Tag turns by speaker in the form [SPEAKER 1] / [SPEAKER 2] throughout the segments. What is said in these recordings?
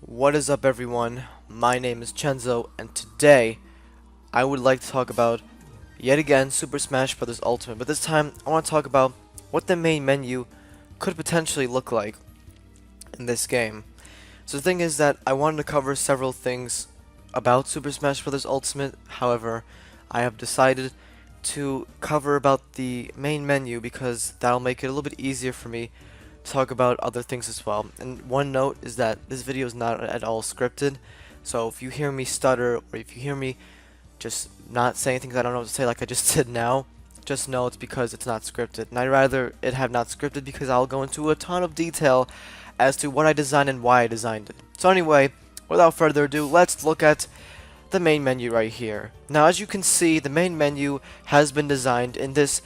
[SPEAKER 1] What is up, everyone? My name is Chenzo, and today I would like to talk about, yet again, Super Smash Bros. Ultimate, but this time I want to talk about what the main menu could potentially look like in this game. So the thing is that I wanted to cover several things about Super Smash Bros. Ultimate, however, I have decided to cover about the main menu because that'll make it a little bit easier for me talk about other things as well. And one note is that this video is not at all scripted, so if you hear me stutter or if you hear me just not saying things I don't know what to say like I just did now, just know it's because it's not scripted. And I'd rather it have not scripted because I'll go into a ton of detail as to what I designed and why I designed it. So anyway, without further ado, let's look at the main menu right here. Now, as you can see, the main menu has been designed in this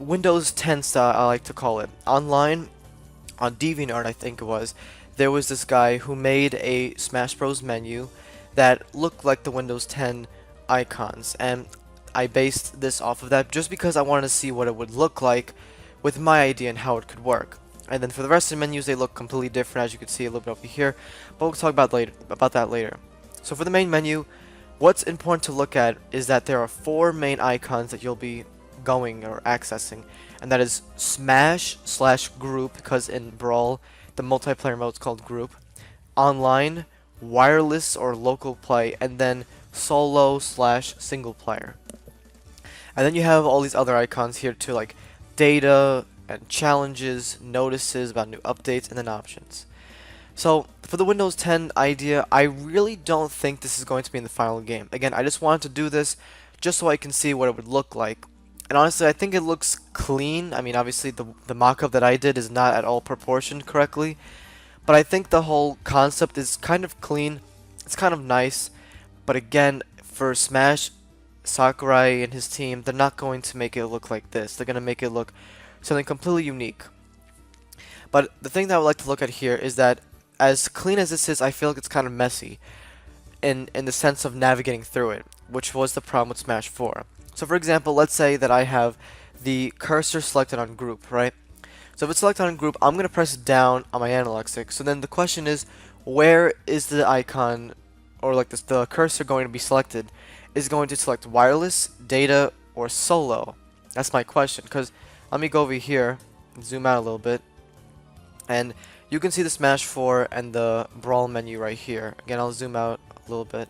[SPEAKER 1] Windows 10 style, I like to call it. Online, on DeviantArt I think it was, there was this guy who made a Smash Bros menu that looked like the Windows 10 icons, and I based this off of that just because I wanted to see what it would look like with my idea and how it could work. And then for the rest of the menus, they look completely different, as you can see a little bit over here, but we'll talk about that later. So for the main menu, what's important to look at is that there are four main icons that you'll be going or accessing, and that is Smash/Group, because in Brawl the multiplayer mode is called Group, Online, Wireless or Local Play, and then Solo/Single Player. And then you have all these other icons here too, like Data and Challenges, Notices about new updates, and then Options. So for the Windows 10 idea, I really don't think this is going to be in the final game. Again, I just wanted to do this just so I can see what it would look like. And honestly, I think it looks clean. I mean, obviously the mock-up that I did is not at all proportioned correctly, but I think the whole concept is kind of clean. It's kind of nice, but again, for Smash, Sakurai and his team, they're not going to make it look like this. They're going to make it look something completely unique. But the thing that I would like to look at here is that as clean as this is, I feel like it's kind of messy in the sense of navigating through it, which was the problem with Smash 4. So for example, let's say that I have the cursor selected on group, right? So if it's selected on group, I'm going to press down on my analog stick. So then the question is, where is the icon, or like this, the cursor going to be selected? Is it going to select wireless, data, or solo? That's my question, because let me go over here and zoom out a little bit. And you can see the Smash 4 and the Brawl menu right here. Again, I'll zoom out a little bit.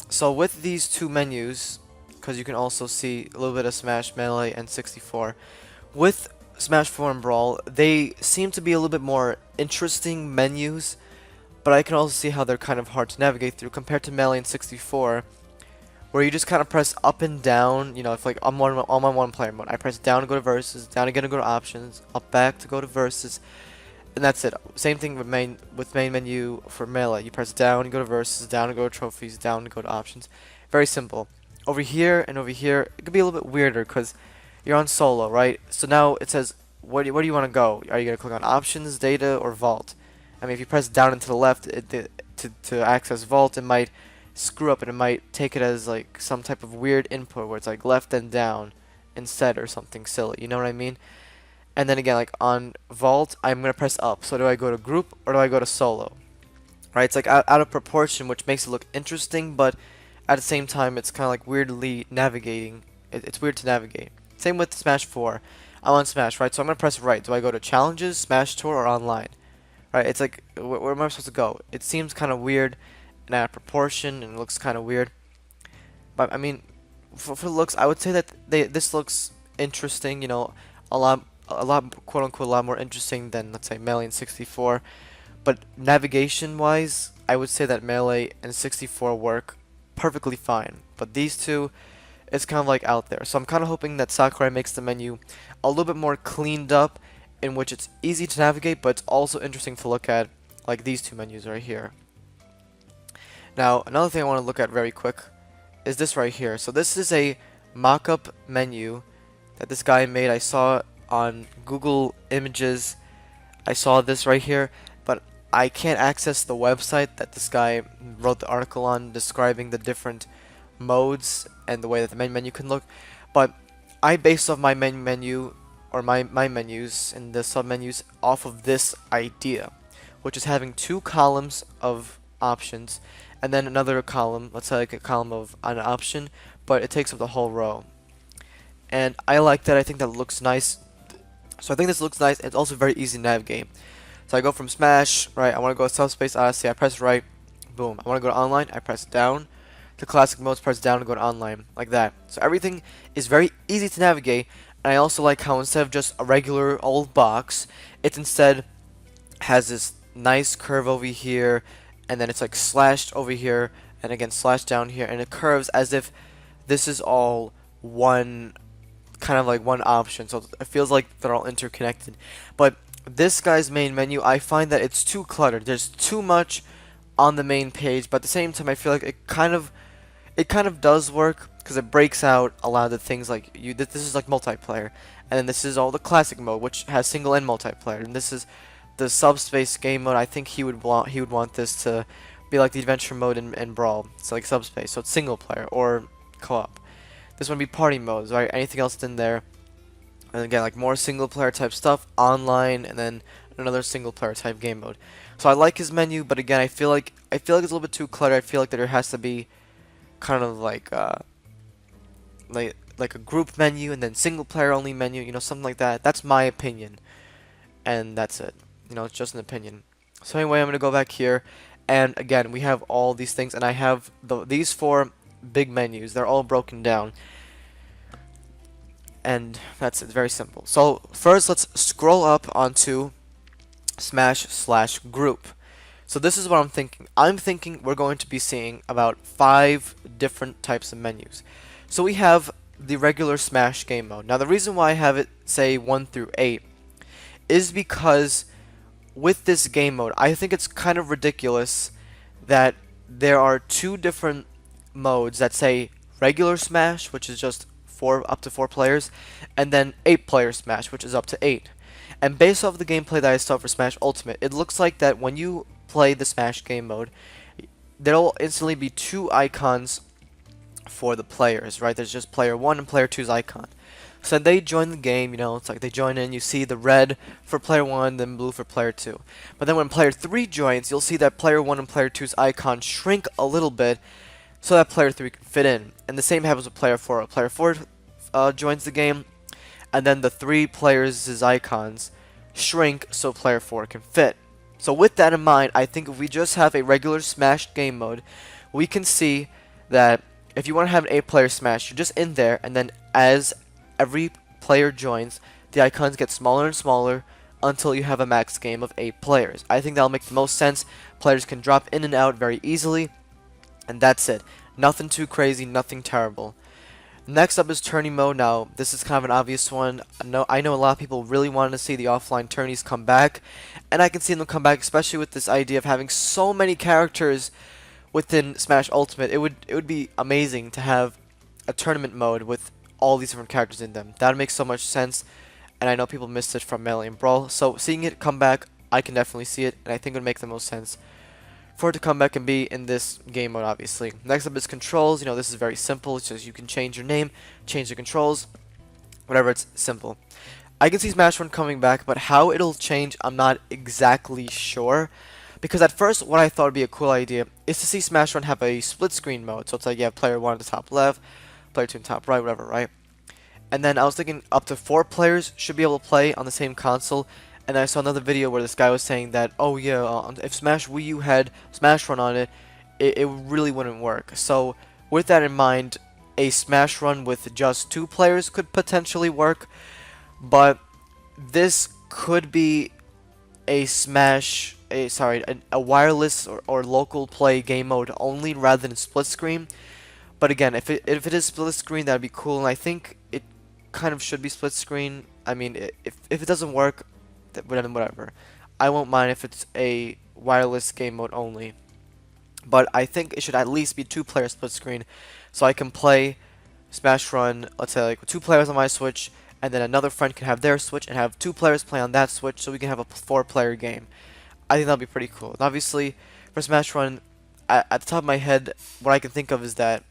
[SPEAKER 1] So with these two menus, because you can also see a little bit of Smash, Melee, and 64, with Smash 4 and Brawl, they seem to be a little bit more interesting menus, but I can also see how they're kind of hard to navigate through compared to Melee and 64, where you just kind of press up and down. You know, if like on my one player mode, I press down to go to versus, down again to go to options, up back to go to versus, and that's it. Same thing with main menu for Melee. You press down, you go to versus, down to go to trophies, down to go to options. Very simple. Over here and over here, it could be a little bit weirder because you're on solo, right? So now it says, where do you want to go? Are you going to click on options, data, or vault? I mean, if you press down and to the left to access vault, it might screw up and it might take it as like some type of weird input where it's like left and down instead or something silly. You know what I mean? And then again, like on vault, I'm going to press up. So do I go to group or do I go to solo? Right? It's like out of proportion, which makes it look interesting, but at the same time, it's kind of like weirdly navigating. It's weird to navigate. Same with Smash 4. I'm on Smash, right? So I'm going to press right. Do I go to challenges, Smash Tour, or online? Right? It's like, where am I supposed to go? It seems kind of weird and out of proportion, and it looks kind of weird. But I mean, for looks, I would say that this looks interesting. You know, a lot, quote unquote, a lot more interesting than, let's say, Melee and 64. But navigation wise, I would say that Melee and 64 work perfectly fine. But these two, it's kind of like out there. So I'm kind of hoping that Sakurai makes the menu a little bit more cleaned up, in which it's easy to navigate, but it's also interesting to look at, like these two menus right here. Now, another thing I want to look at very quick is this right here. So this is a mock-up menu that this guy made. I saw on Google Images. I saw this right here, but I can't access the website that this guy wrote the article on describing the different modes and the way that the main menu can look. But I based off my main menu, or my menus and the sub menus, off of this idea, which is having two columns of options, and then another column, let's say like a column of an option, but it takes up the whole row. And I like that. I think that looks nice. So I think this looks nice. It's also very easy to navigate. So I go from Smash, right? I want to go to Subspace Odyssey. I press right, boom. I want to go to Online. I press down. To Classic Modes, press down to go to Online, like that. So everything is very easy to navigate. And I also like how instead of just a regular old box, it instead has this nice curve over here, and then it's like slashed over here, and again slashed down here, and it curves as if this is all one kind of like one option, so it feels like they're all interconnected. But this guy's main menu, I find that it's too cluttered. There's too much on the main page, but at the same time I feel like it kind of does work because it breaks out a lot of the things. Like this is like multiplayer, and then this is all the classic mode, which has single and multiplayer, and this is the subspace game mode. I think he would want this to be like the adventure mode in Brawl. It's like subspace, so it's single player or co-op. This one would be party modes, right? Anything else in there, and again like more single player type stuff, online, and then another single player type game mode. So I like his menu, but again I feel like it's a little bit too cluttered. I feel like there has to be kind of like a group menu and then single player only menu, something like that. That's my opinion, and that's it. It's just an opinion. So anyway, I'm gonna go back here, and again we have all these things, and I have these four big menus. They're all broken down, and that's it. Very simple. So first, let's scroll up onto Smash/Group. So this is what I'm thinking. I'm thinking we're going to be seeing about 5 different types of menus. So we have the regular Smash game mode. Now the reason why I have it say 1 through 8 is because with this game mode, I think it's kind of ridiculous that there are 2 different modes that say regular Smash, which is just up to 4 players, and then 8-player Smash, which is up to 8. And based off the gameplay that I saw for Smash Ultimate, it looks like that when you play the Smash game mode, there'll instantly be 2 icons for the players, right? There's just player 1 and player 2's icon. So they join the game, it's like they join in, you see the red for player 1, then blue for player 2. But then when player 3 joins, you'll see that player 1 and player 2's icons shrink a little bit so that player 3 can fit in. And the same happens with player 4. Player 4 joins the game, and then the 3 players' icons shrink so player 4 can fit. So with that in mind, I think if we just have a regular Smash game mode, we can see that if you want to have an 8-player Smash, you're just in there, and then as every player joins, the icons get smaller and smaller until you have a max game of 8 players. I think that'll make the most sense. Players can drop in and out very easily, and that's it. Nothing too crazy, nothing terrible. Next up is tourney mode. Now, this is kind of an obvious one. I know a lot of people really wanted to see the offline tourneys come back, and I can see them come back, especially with this idea of having so many characters within Smash Ultimate. It would be amazing to have a tournament mode with all these different characters in them. That would make so much sense, and I know people missed it from Melee and Brawl. So seeing it come back, I can definitely see it, and I think it would make the most sense for it to come back and be in this game mode, obviously. Next up is controls. This is very simple. It's just you can change your name, change the controls, whatever. It's simple. I can see Smash Run coming back, but how it'll change, I'm not exactly sure. Because at first, what I thought would be a cool idea is to see Smash Run have a split screen mode. So it's like you have player 1 at the top left, player 2 in the top right, whatever, right? And then I was thinking up to 4 players should be able to play on the same console. And I saw another video where this guy was saying that, oh yeah, if Smash Wii U had Smash Run on it, it really wouldn't work. So with that in mind, a Smash Run with just 2 players could potentially work, but this could be a a wireless or local play game mode only rather than split screen. But again, if it is split screen, that'd be cool, and I think it kind of should be split screen. I mean, if it doesn't work, then whatever. I won't mind if it's a wireless game mode only. But I think it should at least be 2-player split screen, so I can play Smash Run, let's say like 2 players on my Switch, and then another friend can have their Switch and have 2 players play on that Switch, so we can have a 4-player game. I think that'll be pretty cool. And obviously, for Smash Run, at the top of my head, what I can think of is that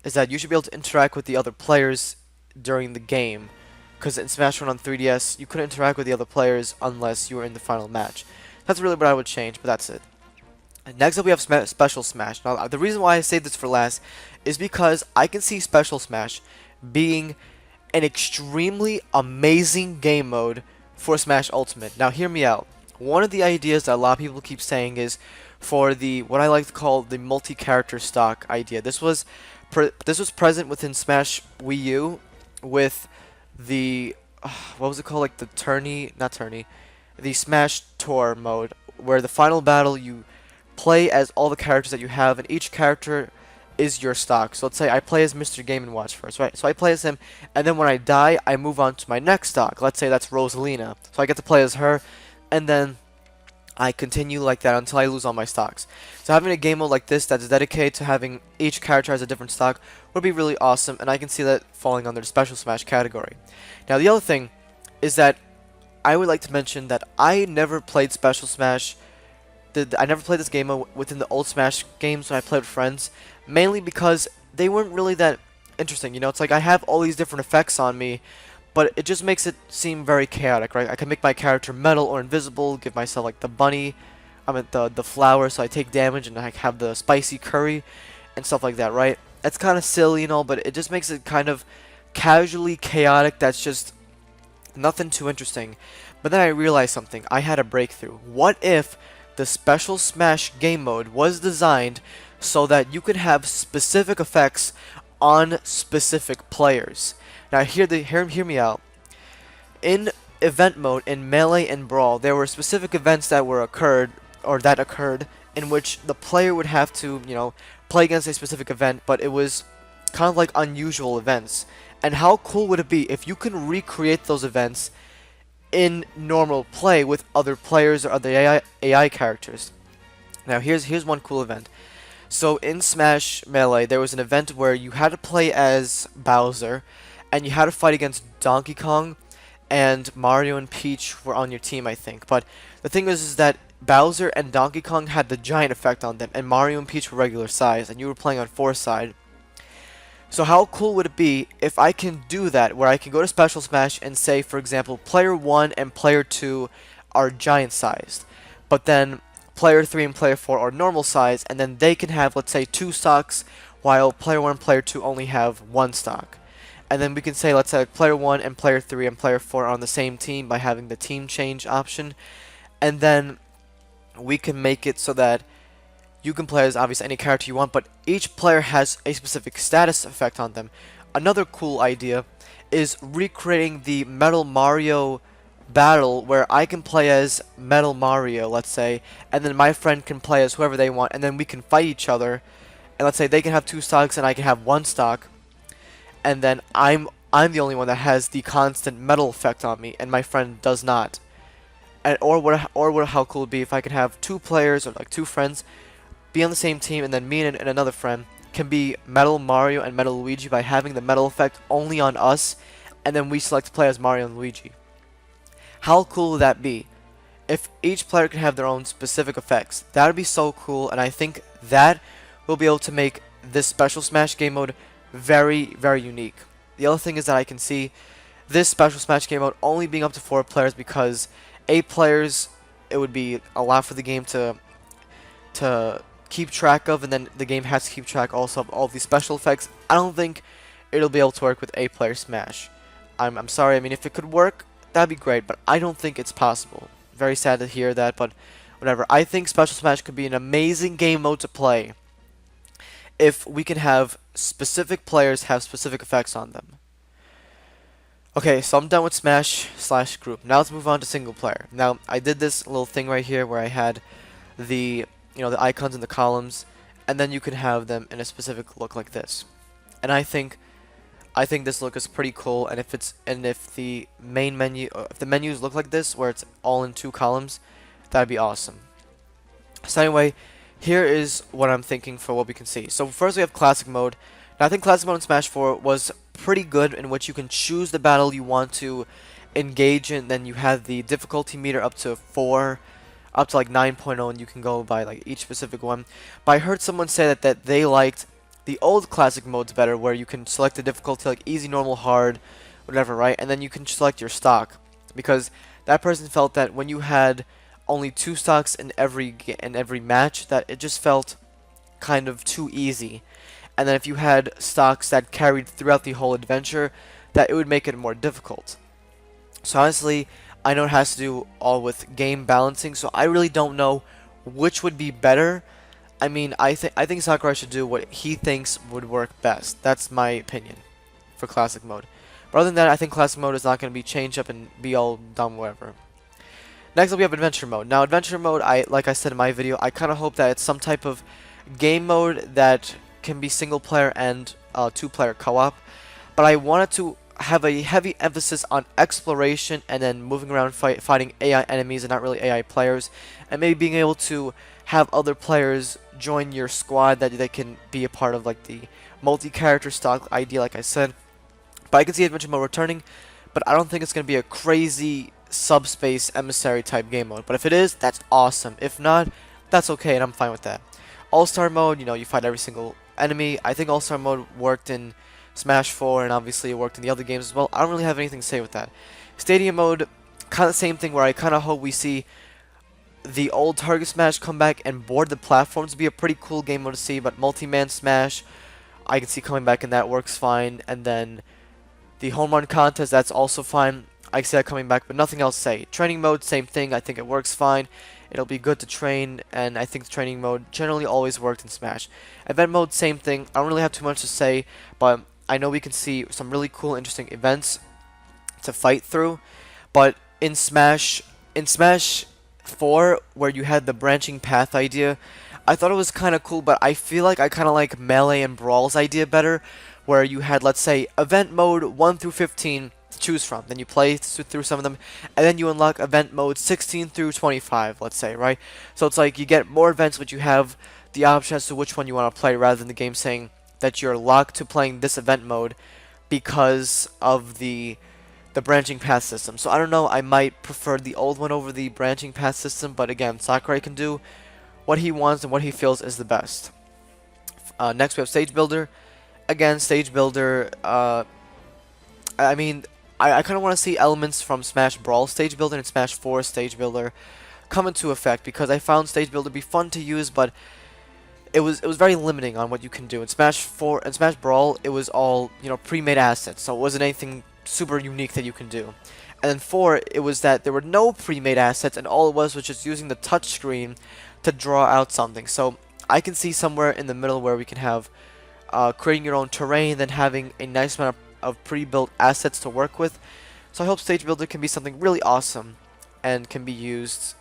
[SPEAKER 1] you should be able to interact with the other players during the game. Because in Smash Run on 3DS, you couldn't interact with the other players unless you were in the final match. That's really what I would change, but that's it. Next up, we have Special Smash. Now, the reason why I saved this for last is because I can see Special Smash being an extremely amazing game mode for Smash Ultimate. Now, hear me out. One of the ideas that a lot of people keep saying is for the what I like to call the multi-character stock idea. This was present within Smash Wii U with the what was it called, like the not tourney, the Smash Tour mode, where the final battle you play as all the characters that you have, and each character is your stock. So let's say I play as Mr. Game & Watch first, right? So I play as him, and then when I die, I move on to my next stock. Let's say that's Rosalina. So I get to play as her, and then I continue like that until I lose all my stocks. So having a game mode like this that's dedicated to having each character as a different stock would be really awesome, and I can see that falling under the Special Smash category. Now the other thing is that I would like to mention that I never played Special Smash. I never played this game mode within the old Smash games when I played with friends, mainly because they weren't really that interesting. You know, it's like I have all these different effects on me, but it just makes it seem very chaotic, right? I can make my character metal or invisible, give myself like the bunny, the flower, so I take damage, and I have the spicy curry and stuff like that, right? It's kind of silly and all, but it just makes it kind of casually chaotic. That's just nothing too interesting. But then I realized something. I had a breakthrough. What if the Special Smash game mode was designed so that you could have specific effects on specific players? Now hear me out. In event mode, in Melee and Brawl, there were specific events that occurred in which the player would have to, you know, play against a specific event, but it was kind of like unusual events. And how cool would it be if you can recreate those events in normal play with other players or other AI characters? Now here's one cool event. So in Smash Melee, there was an event where you had to play as Bowser, and you had to fight against Donkey Kong, and Mario and Peach were on your team, I think. But the thing is that Bowser and Donkey Kong had the giant effect on them, and Mario and Peach were regular size, and you were playing on 4-side. So how cool would it be if I can do that, where I can go to Special Smash and say, for example, player 1 and player 2 are giant sized, but then player 3 and player 4 are normal size, and then they can have, let's say, 2 stocks, while player 1 and player 2 only have 1 stock. And then we can say, let's say, player 1 and player 3 and player 4 are on the same team by having the team change option. And then we can make it so that you can play as obviously any character you want, but each player has a specific status effect on them. Another cool idea is recreating the Metal Mario battle, where I can play as Metal Mario, let's say, and then my friend can play as whoever they want, and then we can fight each other. And let's say they can have 2 stocks and I can have 1 stock, and then I'm the only one that has the constant metal effect on me, and my friend does not. And how cool it would be if I could have 2 players, or like 2 friends, be on the same team, and then me and another friend can be Metal Mario and Metal Luigi by having the metal effect only on us, and then we select to play as Mario and Luigi. How cool would that be? If each player could have their own specific effects, that would be so cool, and I think that will be able to make this Special Smash game mode very, very unique. The other thing is that I can see this Special Smash game mode only being up to 4 players, because 8 players, it would be a lot for the game to keep track of, and then the game has to keep track also of all these special effects. I don't think it'll be able to work with 8-player Smash. I'm sorry, I mean, if it could work, that'd be great, but I don't think it's possible. Very sad to hear that, but whatever. I think Special Smash could be an amazing game mode to play if we can have specific players have specific effects on them. Okay, so I'm done with Smash/group. Now let's move on to single player. Now, I did this little thing right here where I had the the icons in the columns, and then you can have them in a specific look like this. And I think this look is pretty cool, and if the main menu, if the menus look like this, where it's all in 2 columns, that'd be awesome. So anyway, here is what I'm thinking for what we can see. So first we have classic mode. Now I think classic mode in Smash 4 was pretty good, in which you can choose the battle you want to engage in. Then you have the difficulty meter up to 4, up to like 9.0, and you can go by like each specific one. But I heard someone say that they liked the old classic modes better, where you can select the difficulty like easy, normal, hard, whatever, right? And then you can select your stock, because that person felt that when you had only 2 stocks in every match that it just felt kind of too easy. And then if you had stocks that carried throughout the whole adventure, that it would make it more difficult. So honestly, I know it has to do all with game balancing, so I really don't know which would be better. I mean, I think Sakurai should do what he thinks would work best. That's my opinion for classic mode. But other than that, I think classic mode is not going to be changed up and be all done whatever. Next up, we have adventure mode. Now, adventure mode, like I said in my video, I kind of hope that it's some type of game mode that can be single player and 2-player co-op. But I wanted to have a heavy emphasis on exploration and then moving around fighting AI enemies and not really AI players, and maybe being able to have other players join your squad that they can be a part of, like the multi-character stock idea, like I said. But I can see adventure mode returning, but I don't think it's going to be a crazy subspace emissary type game mode. But if it is, that's awesome. If not, that's okay, and I'm fine with that. All-star mode, you know, you fight every single enemy. I think all-star mode worked in Smash 4, and obviously it worked in the other games as well. I don't really have anything to say with that. Stadium mode, kind of the same thing, where I kind of hope we see the old Target Smash come back and board the platforms. To be a pretty cool game mode to see, but multi-man Smash, I can see coming back, and that works fine. And then the home run contest, that's also fine. I can see that coming back, but nothing else to say. Training mode, same thing. I think it works fine. It'll be good to train, and I think the training mode generally always worked in Smash. Event mode, same thing. I don't really have too much to say, but I know we can see some really cool, interesting events to fight through. But in Smash 4, where you had the branching path idea, I thought it was kind of cool, but I feel like I kind of like Melee and Brawl's idea better, where you had, let's say, event mode 1 through 15 to choose from. Then you play through some of them, and then you unlock event mode 16 through 25, let's say, right? So it's like you get more events, but you have the option as to which one you want to play, rather than the game saying that you're locked to playing this event mode because of the branching path system. So I don't know, I might prefer the old one over the branching path system, but again, Sakurai can do what he wants and what he feels is the best. Next we have Stage Builder. Again, Stage Builder, I mean, I kind of want to see elements from Smash Brawl Stage Builder and Smash 4 Stage Builder come into effect, because I found Stage Builder to be fun to use, but it was very limiting on what you can do. In Smash 4 and Smash Brawl, it was all, you know, pre-made assets, so it wasn't anything super unique that you can do. And then 4, it was that there were no pre-made assets, and all it was just using the touch screen to draw out something. So I can see somewhere in the middle where we can have creating your own terrain, then having a nice amount of pre-built assets to work with. So I hope Stage Builder can be something really awesome and can be used,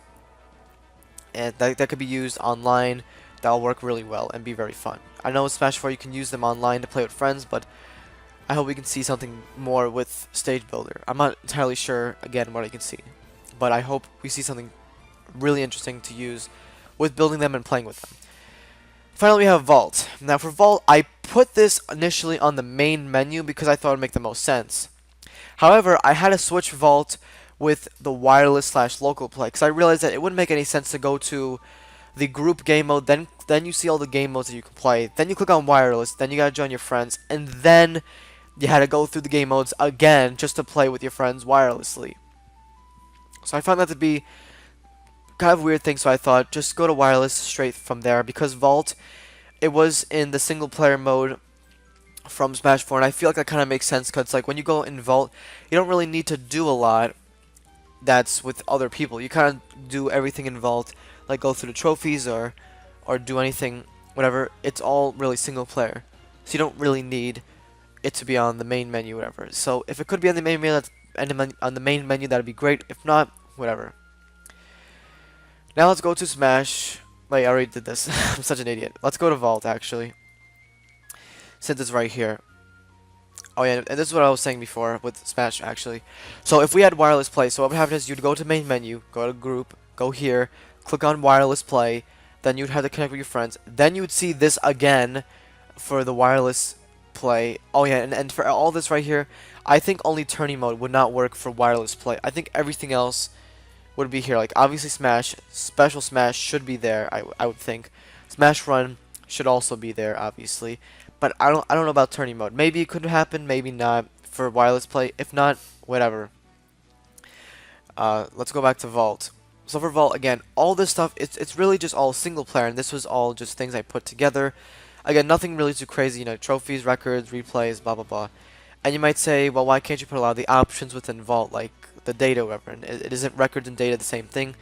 [SPEAKER 1] and that could be used online. That'll work really well and be very fun. I know in Smash 4 you can use them online to play with friends, but I hope we can see something more with Stage Builder. I'm not entirely sure, again, what I can see, but I hope we see something really interesting to use with building them and playing with them. Finally, we have Vault. Now for Vault, I put this initially on the main menu because I thought it would make the most sense. However, I had to switch Vault with the wireless / local play, because I realized that it wouldn't make any sense to go to the group game mode, then you see all the game modes that you can play, then you click on wireless, then you gotta join your friends, and then you had to go through the game modes again just to play with your friends wirelessly. So I found that to be kind of a weird thing, so I thought just go to wireless straight from there, because Vault, it was in the single player mode from Smash 4, and I feel like that kind of makes sense, because like when you go in Vault, you don't really need to do a lot that's with other people. You kind of do everything in Vault, like go through the trophies or do anything, whatever. It's all really single player, so you don't really need it to be on the main menu, whatever. So if it could be on the main menu, that'd be great. If not, whatever. Now let's go to Smash. Wait, I already did this. I'm such an idiot. Let's go to Vault, actually, since it's right here. Oh yeah, and this is what I was saying before with Smash, actually. So if we had wireless play, so what would happen is you'd go to main menu, go to group, go here, click on wireless play, then you'd have to connect with your friends, then you'd see this again for the wireless play. Oh yeah, and for all this right here, I think only tourney mode would not work for wireless play. I think everything else would be here. Like obviously Smash, Special Smash should be there, I would think. Smash Run should also be there, obviously. But I don't know about tourney mode. Maybe it could happen, maybe not for wireless play. If not, whatever. Let's go back to Vault. So for Vault, again, all this stuff, it's really just all single player, and this was all just things I put together. Again, nothing really too crazy, you know, trophies, records, replays, blah blah blah. And you might say, well, why can't you put a lot of the options within Vault, like the data or whatever? And it isn't records and data the same thing?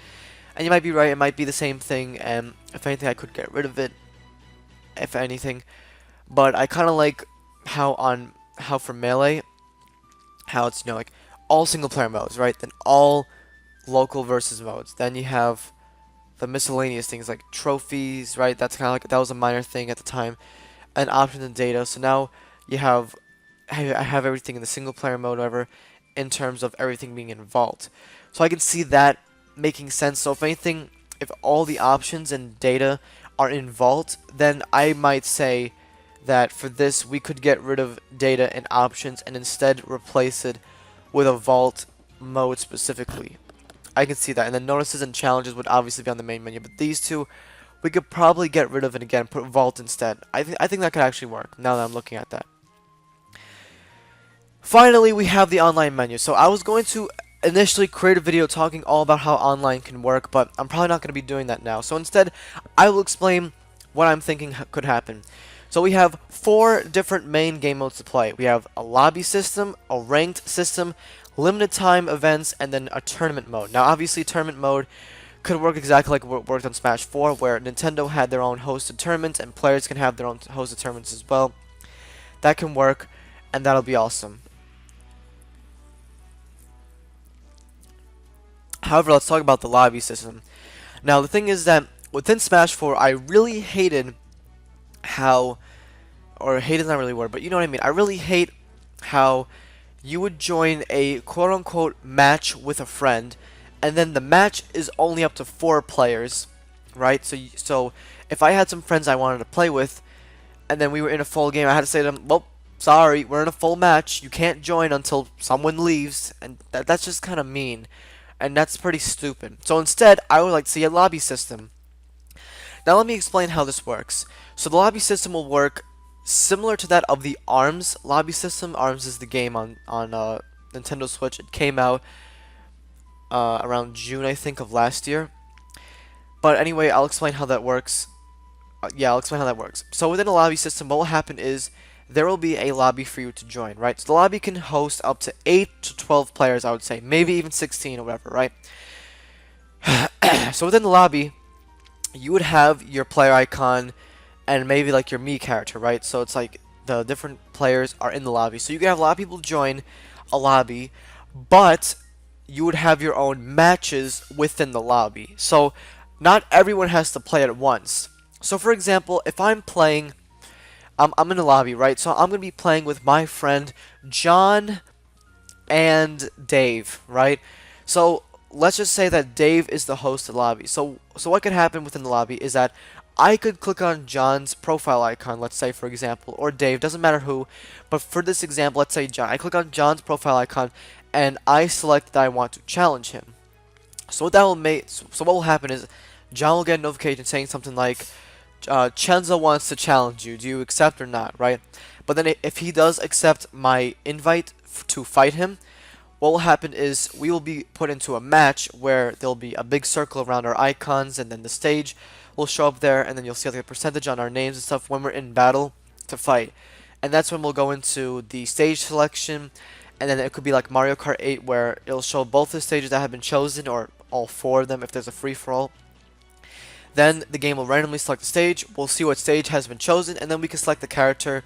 [SPEAKER 1] And you might be right, it might be the same thing, and if anything, I could get rid of it, if anything. But I kind of like how for Melee, how it's, you know, like all single player modes, right? Then all local versus modes. Then you have the miscellaneous things like trophies, right? That's kind of like, that was a minor thing at the time, and options and data. So now you have, I have everything in the single player mode, whatever, in terms of everything being in Vault. So I can see that making sense. So if anything, if all the options and data are in Vault, then I might say that for this we could get rid of data and options and instead replace it with a Vault mode specifically. I can see that. And then notices and challenges would obviously be on the main menu, but these two we could probably get rid of and again put Vault instead. I think that could actually work now that I'm looking at that. Finally, we have the online menu. So I was going to initially create a video talking all about how online can work, but I'm probably not going to be doing that now. So instead, I will explain what I'm thinking could happen. So we have 4 different main game modes to play. We have a lobby system, a ranked system, limited time events, and then a tournament mode. Now obviously tournament mode could work exactly like what worked on Smash 4, where Nintendo had their own hosted tournaments and players can have their own hosted tournaments as well. That can work, and that'll be awesome. However, let's talk about the lobby system. Now, the thing is that within Smash 4, I really hated how, or hate is not really a word, but you know what I mean. I really hate how you would join a quote-unquote match with a friend, and then the match is only up to 4 players, right? So if I had some friends I wanted to play with, and then we were in a full game, I had to say to them, well, sorry, we're in a full match. You can't join until someone leaves, and that's just kind of mean. And that's pretty stupid. So instead, I would like to see a lobby system. Now let me explain how this works. So the lobby system will work similar to that of the ARMS lobby system. ARMS is the game on Nintendo Switch. It came out around June, I think, of last year. But anyway, I'll explain how that works. I'll explain how that works. So within a lobby system, what will happen is there will be a lobby for you to join, right? So the lobby can host up to 8 to 12 players, I would say. Maybe even 16 or whatever, right? So within the lobby, you would have your player icon and maybe like your me character, right? So it's like the different players are in the lobby. So you can have a lot of people join a lobby, but you would have your own matches within the lobby. So not everyone has to play at once. So for example, if I'm playing, I'm in the lobby, right? So I'm going to be playing with my friend John and Dave, right? So let's just say that Dave is the host of the lobby. So what could happen within the lobby is that I could click on John's profile icon, let's say for example, or Dave, doesn't matter who, but for this example, let's say John. I click on John's profile icon and I select that I want to challenge him. So what will happen is John will get a notification saying something like, Chenzo wants to challenge you. Do you accept or not, right? But then if he does accept my invite to fight him, what will happen is we will be put into a match where there'll be a big circle around our icons, and then the stage will show up there, and then you'll see like a percentage on our names and stuff when we're in battle to fight. And that's when we'll go into the stage selection, and then it could be like Mario Kart 8 where it'll show both the stages that have been chosen, or all 4 of them if there's a free-for-all. Then the game will randomly select the stage, we'll see what stage has been chosen, and then we can select the character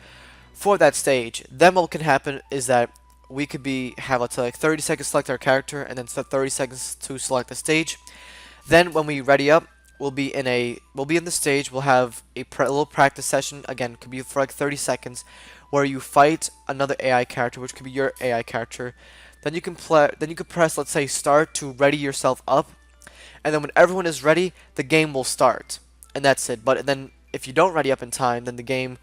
[SPEAKER 1] for that stage. Then what can happen is that we could have let's say like 30 seconds to select our character, and then 30 seconds to select the stage. Then when we ready up, we'll be in the stage, we'll have a little practice session, again, could be for like 30 seconds, where you fight another AI character, which could be your AI character. Then you can press, let's say, start to ready yourself up. And then when everyone is ready, the game will start. And that's it. But then if you don't ready up in time, then the game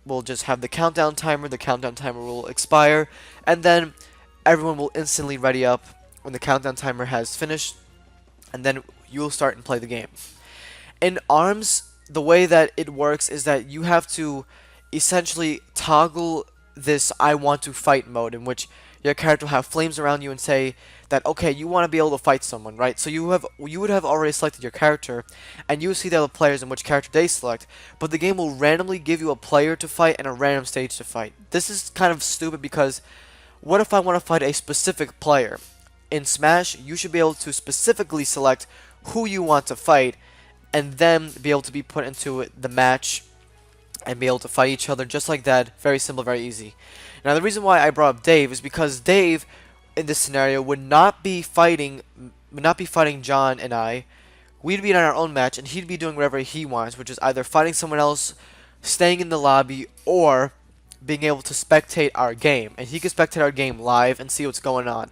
[SPEAKER 1] will just have the countdown timer. The countdown timer will expire. And then everyone will instantly ready up when the countdown timer has finished. And then you will start and play the game. In ARMS, the way that it works is that you have to essentially toggle this I want to fight mode, in which your character will have flames around you and say that, okay, you want to be able to fight someone, right? So you would have already selected your character, and you see the other players and which character they select, but the game will randomly give you a player to fight and a random stage to fight. This is kind of stupid because what if I want to fight a specific player? In Smash, you should be able to specifically select who you want to fight and then be able to be put into the match and be able to fight each other just like that. Very simple, very easy. Now the reason why I brought up Dave is because Dave in this scenario would not be fighting John and I. We'd be in our own match and he'd be doing whatever he wants, which is either fighting someone else, staying in the lobby, or being able to spectate our game. And he could spectate our game live and see what's going on.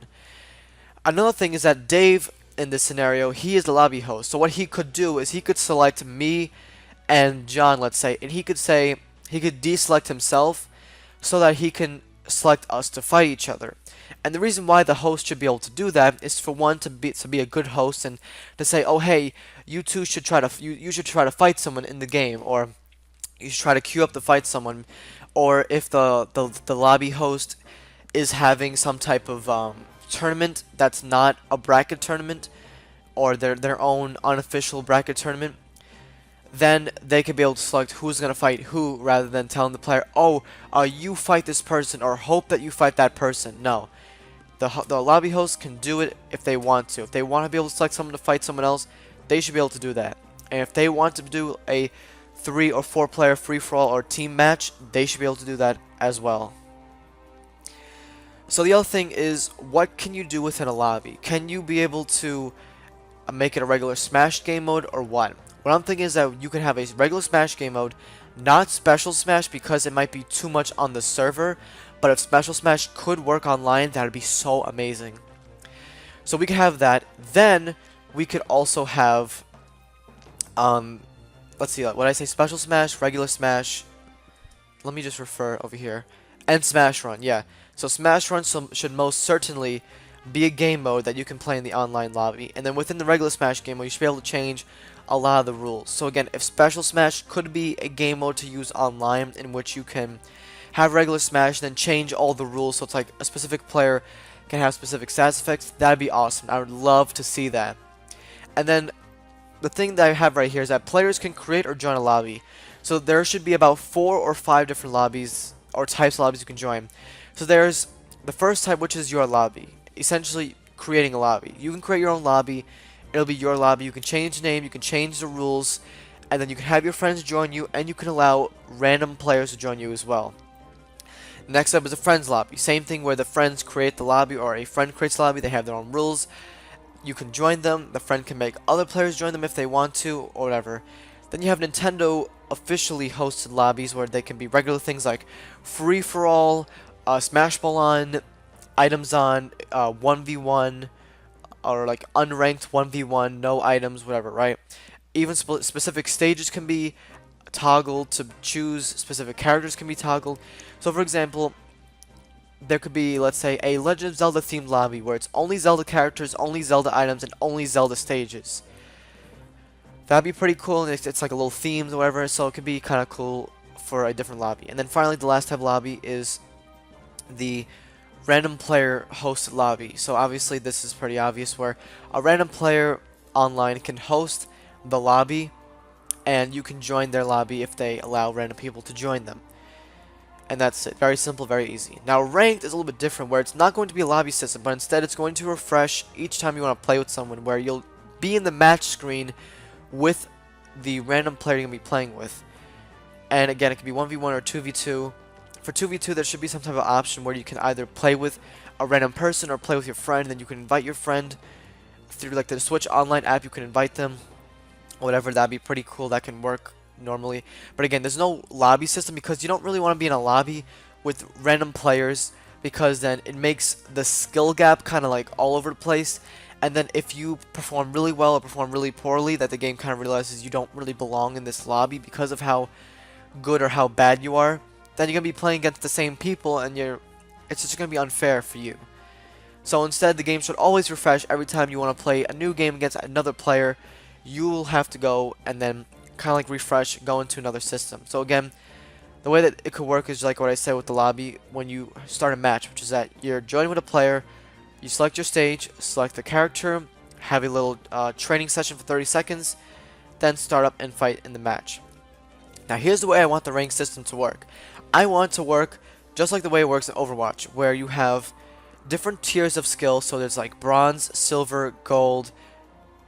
[SPEAKER 1] Another thing is that Dave in this scenario, he is the lobby host. So what he could do is he could select me and John, let's say, and he could deselect himself so that he can select us to fight each other. And the reason why the host should be able to do that is for one to be a good host and to say, oh hey, you two should try to you should try to fight someone in the game, or you should try to queue up to fight someone, or if the lobby host is having some type of tournament that's not a bracket tournament or their own unofficial bracket tournament, then they could be able to select who's going to fight who rather than telling the player, oh, you fight this person or hope that you fight that person. No. The lobby host can do it if they want to. If they want to be able to select someone to fight someone else, they should be able to do that. And if they want to do a 3 or 4 player free-for-all or team match, they should be able to do that as well. So the other thing is, what can you do within a lobby? Can you be able to make it a regular Smash game mode or what? What I'm thinking is that you can have a regular Smash game mode, not Special Smash because it might be too much on the server, but if Special Smash could work online, that would be so amazing. So we could have that. Then we could also have, let's see, what did I say? Special Smash, regular Smash. Let me just refer over here. And Smash Run, yeah. So Smash Run should most certainly be a game mode that you can play in the online lobby. And then within the regular Smash game mode, you should be able to change a lot of the rules. So again, if Special Smash could be a game mode to use online in which you can have regular Smash and then change all the rules so it's like a specific player can have specific stats effects, that'd be awesome. I would love to see that. And then the thing that I have right here is that players can create or join a lobby. So there should be about 4 or 5 different lobbies or types of lobbies you can join. So there's the first type, which is your lobby. Essentially creating a lobby. You can create your own lobby. It'll be your lobby. You can change the name, you can change the rules, and then you can have your friends join you, and you can allow random players to join you as well. Next up is a friends lobby. Same thing where the friends create the lobby, or a friend creates the lobby. They have their own rules. You can join them. The friend can make other players join them if they want to, or whatever. Then you have Nintendo officially hosted lobbies where they can be regular things like free-for-all, Smash Ball on, items on, 1v1, or like unranked 1v1, no items, whatever, right? Even specific stages can be toggled to choose, specific characters can be toggled. So for example, there could be, let's say, a Legend of Zelda themed lobby where it's only Zelda characters, only Zelda items, and only Zelda stages. That'd be pretty cool, and it's like a little themed or whatever, so it could be kind of cool for a different lobby. And then finally, the last type of lobby is the random player hosted lobby. So obviously this is pretty obvious, where a random player online can host the lobby and you can join their lobby if they allow random people to join them. And that's it. Very simple, very easy. Now ranked is a little bit different, where it's not going to be a lobby system, but instead it's going to refresh each time you want to play with someone, where you'll be in the match screen with the random player you're going to be playing with. And again, it could be 1v1 or 2v2. For 2v2, there should be some type of option where you can either play with a random person or play with your friend. Then you can invite your friend through like the Switch Online app. You can invite them, whatever. That'd be pretty cool. That can work normally. But again, there's no lobby system because you don't really want to be in a lobby with random players, because then it makes the skill gap kind of like all over the place. And then if you perform really well or perform really poorly, that the game kind of realizes you don't really belong in this lobby because of how good or how bad you are, then you're going to be playing against the same people, and it's just going to be unfair for you. So instead, the game should always refresh every time you want to play a new game against another player. You'll have to go and then kind of like refresh, go into another system. So again, The way that it could work is like what I said with the lobby when you start a match, which is that you're joining with a player, you select your stage, select the character, have a little training session for 30 seconds, then start up and fight in the match. Now here's the way I want the rank system to work. I want it to work just like the way it works in Overwatch, where you have different tiers of skill. So there's like bronze, silver, gold,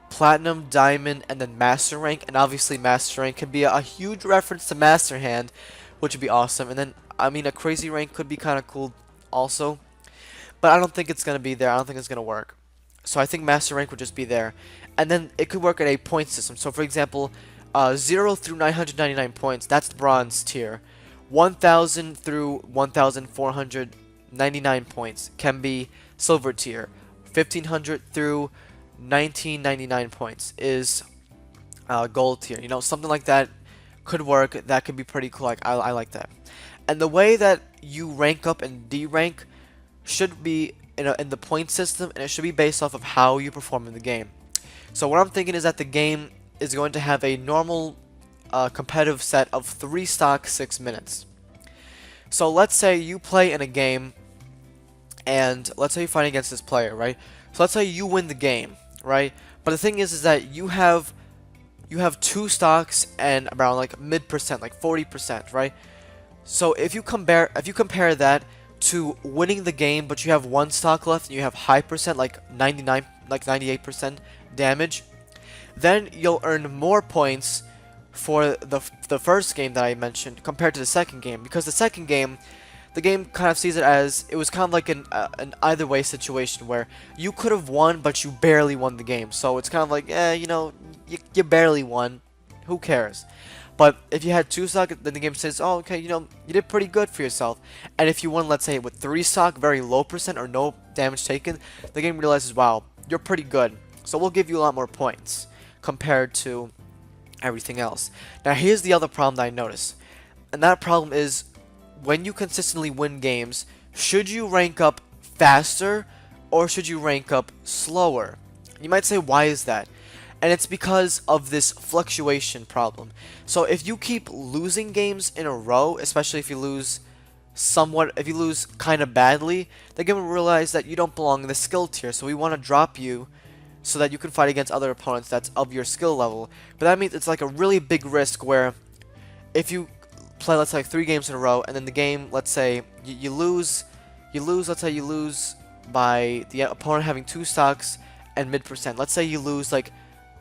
[SPEAKER 1] platinum, diamond, and then master rank. And obviously master rank can be a huge reference to master hand, which would be awesome. And then, I mean, a crazy rank could be kind of cool also, but I don't think it's going to be there. I don't think it's going to work. So I think master rank would just be there. And then it could work at a point system. So for example, 0 through 999 points, that's the bronze tier. 1000 through 1499 points can be silver tier. 1500 through 1999 points is gold tier. You know, something like that could work. That could be pretty cool. I like that. And the way that you rank up and derank should be in the point system, and it should be based off of how you perform in the game. So what I'm thinking is that the game is going to have a normal competitive set of 3 stock 6 minutes. So let's say you play in a game, and let's say you fight against this player, right? So let's say you win the game, right? But the thing is that you have 2 stocks and around like mid percent, like 40%, right? So if you compare that to winning the game, but you have 1 stock left and you have high percent, like 99, like 98% damage, then you'll earn more points for the first game that I mentioned compared to the second game, because the second game, the game kind of sees it as it was kind of like an either way situation where you could have won but you barely won the game. So it's kind of like, you know, you barely won, who cares? But if you had 2 stock, then the game says, oh, okay, you know, you did pretty good for yourself. And if you won, let's say, with 3 stock, very low percent or no damage taken, the game realizes, wow, you're pretty good. So we'll give you a lot more points compared to everything else. Now, here's the other problem that I noticed. And that problem is, when you consistently win games, should you rank up faster or should you rank up slower? You might say, why is that? And it's because of this fluctuation problem. So if you keep losing games in a row, especially if you lose kind of badly, the game will realize that you don't belong in the skill tier. So we want to drop you so that you can fight against other opponents that's of your skill level. But that means it's like a really big risk where if you play, let's say, 3 games in a row, and then the game, let's say, you lose, let's say you lose by the opponent having 2 stocks and mid percent. Let's say you lose like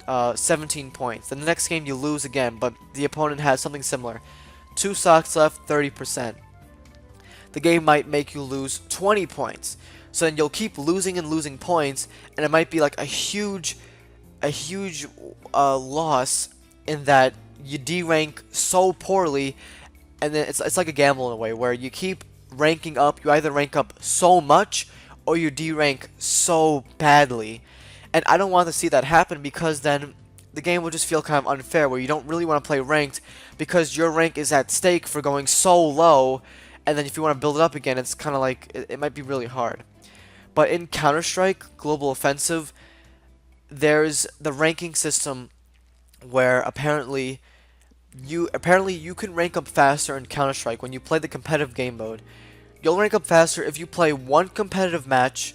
[SPEAKER 1] 17 points. Then the next game you lose again, but the opponent has something similar. 2 stocks left, 30%. The game might make you lose 20 points. So then you'll keep losing and losing points, and it might be like a huge loss in that you derank so poorly, and then it's like a gamble in a way where you keep ranking up. You either rank up so much or you derank so badly. And I don't want to see that happen, because then the game will just feel kind of unfair, where you don't really want to play ranked because your rank is at stake for going so low, and then if you want to build it up again, it's kind of like, it might be really hard. But in Counter-Strike Global Offensive, there's the ranking system where apparently you can rank up faster in Counter-Strike when you play the competitive game mode. You'll rank up faster if you play 1 competitive match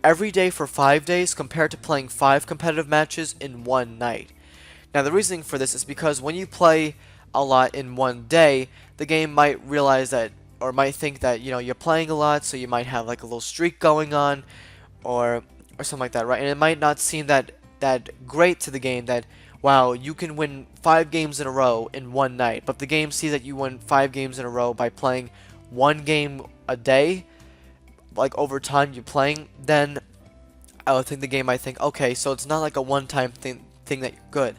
[SPEAKER 1] every day for 5 days compared to playing 5 competitive matches in 1 night. Now the reasoning for this is because when you play a lot in 1 day, the game might realize that, or might think that, you know, you're playing a lot, so you might have like a little streak going on, or something like that, right? And it might not seem that great to the game that, wow, you can win 5 games in a row in 1 night, but the game sees that you win 5 games in a row by playing 1 game a day, like over time you're playing, then I would think the game might think, okay, so it's not like a one-time thing that you're good.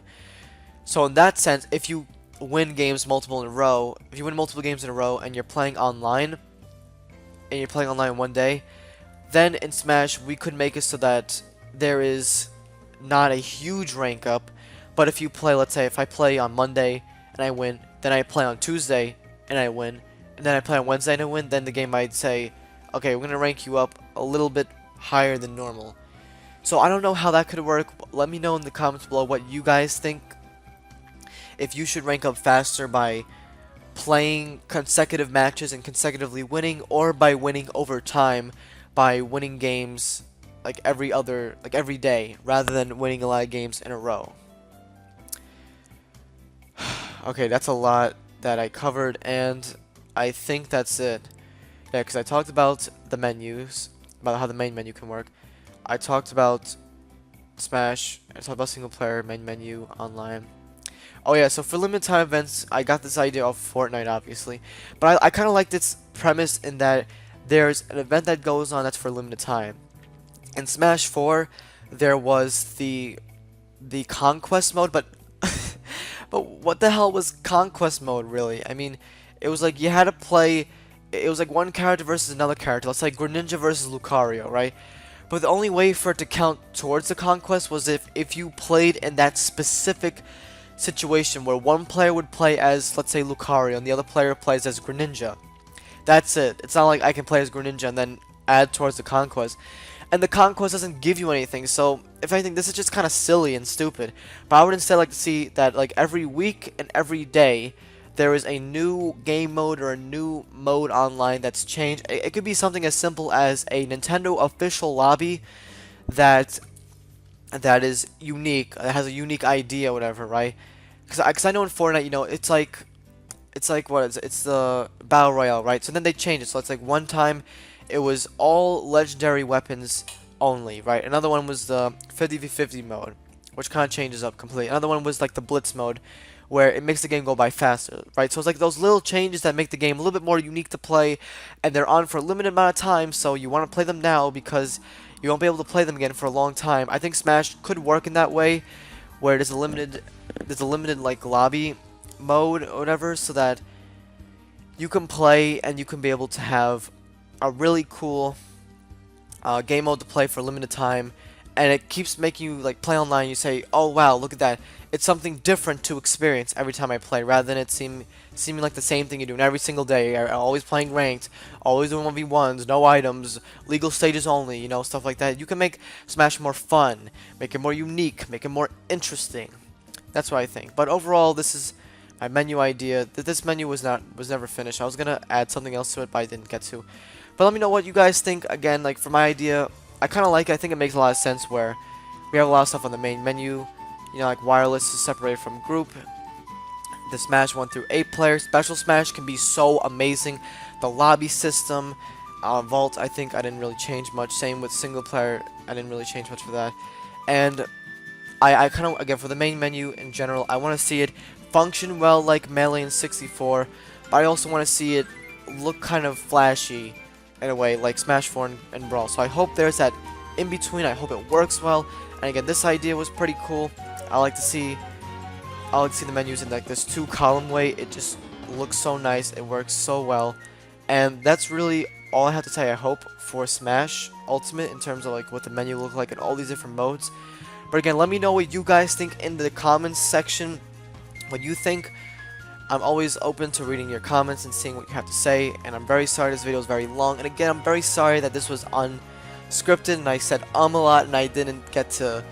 [SPEAKER 1] So in that sense, if you win multiple games in a row and you're playing online, in 1 day, then in Smash we could make it so that there is not a huge rank up. But if you play, let's say if I play on Monday and I win, then I play on Tuesday and I win, and then I play on Wednesday and I win, then the game might say, okay, we're going to rank you up a little bit higher than normal. So I don't know how that could work. Let me know in the comments below what you guys think. If you should rank up faster by playing consecutive matches and consecutively winning, or by winning over time by winning games like every day rather than winning a lot of games in a row. Okay, that's a lot that I covered, and I think that's it. Yeah, because I talked about the menus, about how the main menu can work. I talked about Smash, I talked about single player, main menu, online. Oh yeah, so for limited time events, I got this idea of Fortnite, obviously. But I kind of like this premise in that there's an event that goes on that's for limited time. In Smash 4, there was the Conquest mode, but but what the hell was Conquest mode, really? I mean, it was like you had to play, it was like one character versus another character. Let's say Greninja versus Lucario, right? But the only way for it to count towards the Conquest was if you played in that specific situation where one player would play as, let's say, Lucario, and the other player plays as Greninja. That's it. It's not like I can play as Greninja and then add towards the Conquest. And the Conquest doesn't give you anything, so if anything, this is just kind of silly and stupid. But I would instead like to see that like every week and every day, there is a new game mode or a new mode online that's changed. It could be something as simple as a Nintendo official lobby that is unique, that has a unique idea, whatever, right? Because I know in Fortnite, you know, it's like what is it? It's the Battle Royale, right? So then they change it. So it's like one time it was all legendary weapons only, right? Another one was the 50v50 mode, which kind of changes up completely. Another one was like the Blitz mode, where it makes the game go by faster, right? So it's like those little changes that make the game a little bit more unique to play, and they're on for a limited amount of time, so you want to play them now because you won't be able to play them again for a long time. I think Smash could work in that way, where there's a limited like lobby mode or whatever, so that you can play and you can be able to have a really cool game mode to play for a limited time, and it keeps making you like play online. You say, oh wow, look at that, it's something different to experience every time I play, rather than it seeming like the same thing you're doing every single day. You're always playing ranked, always doing 1v1s, no items, legal stages only, you know, stuff like that. You can make Smash more fun, make it more unique, make it more interesting. That's what I think. But overall, this is my menu idea. This menu was never finished. I was gonna add something else to it, but I didn't get to. But let me know what you guys think. Again, like for my idea, I kind of like it. I think it makes a lot of sense where we have a lot of stuff on the main menu. You know, like wireless is separated from group. The Smash 1 through 8 player Special Smash can be so amazing. The lobby system, Vault, I think I didn't really change much. Same with single player, I didn't really change much for that. And I kind of, again, for the main menu in general, I want to see it function well like Melee and 64, but I also want to see it look kind of flashy in a way like Smash 4 and Brawl. So I hope there's that in between. I hope it works well. And again, this idea was pretty cool. I like to see the menus in like this 2-column way. It just looks so nice. It works so well. And that's really all I have to say, I hope, for Smash Ultimate in terms of like what the menu look like in all these different modes. But again, let me know what you guys think in the comments section. What you think. I'm always open to reading your comments and seeing what you have to say. And I'm very sorry this video is very long. And again, I'm very sorry that this was unscripted and I said a lot and I didn't get to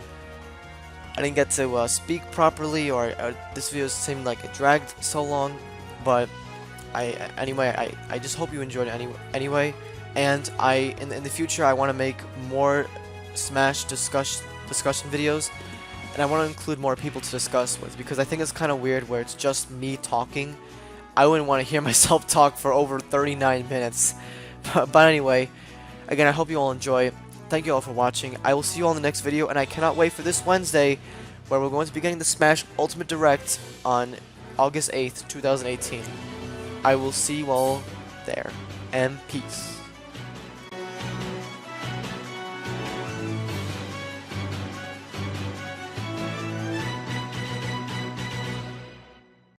[SPEAKER 1] speak properly, or this video seemed like it dragged so long. But anyway, I just hope you enjoyed it anyway. And in the future, I want to make more Smash discussion videos. And I want to include more people to discuss with, because I think it's kind of weird where it's just me talking. I wouldn't want to hear myself talk for over 39 minutes. But anyway, again, I hope you all enjoy. Thank you all for watching. I will see you all in the next video, and I cannot wait for this Wednesday, where we're going to be getting the Smash Ultimate Direct on August 8th, 2018. I will see you all there, and peace.